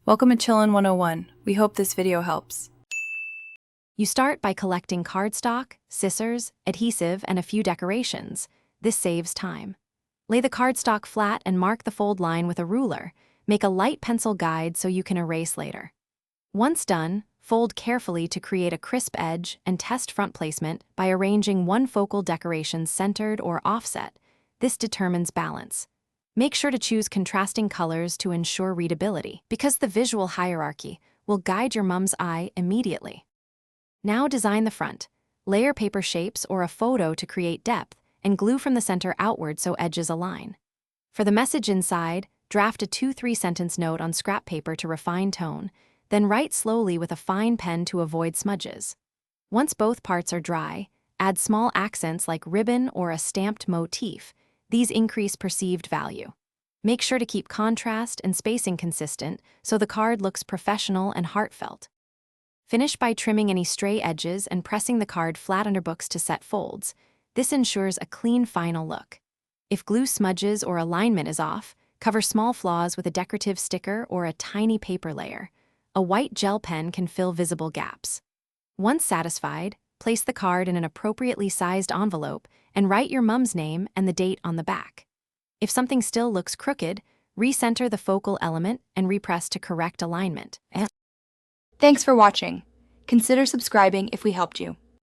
Welcome to Chillin' 101. We hope this video helps. You start by collecting cardstock, scissors, adhesive, and a few decorations. This saves time. Lay the cardstock flat and mark the fold line with a ruler. Make a light pencil guide so you can erase later. Once done, fold carefully to create a crisp edge and test front placement by arranging one focal decoration centered or offset. This determines balance. Make sure to choose contrasting colors to ensure readability, because the visual hierarchy will guide your mom's eye immediately. Now design the front. Layer paper shapes or a photo to create depth, and glue from the center outward so edges align. For the message inside, draft a 2-3 sentence note on scrap paper to refine tone, then write slowly with a fine pen to avoid smudges. Once both parts are dry, add small accents like ribbon or a stamped motif. These increase perceived value. Make sure to keep contrast and spacing consistent so the card looks professional and heartfelt. Finish by trimming any stray edges and pressing the card flat under books to set folds. This ensures a clean final look. If glue smudges or alignment is off, cover small flaws with a decorative sticker or a tiny paper layer. A white gel pen can fill visible gaps. Once satisfied, place the card in an appropriately sized envelope and write your mom's name and the date on the back. If something still looks crooked, recenter the focal element and repress to correct alignment. Thanks for watching. Consider subscribing if we helped you.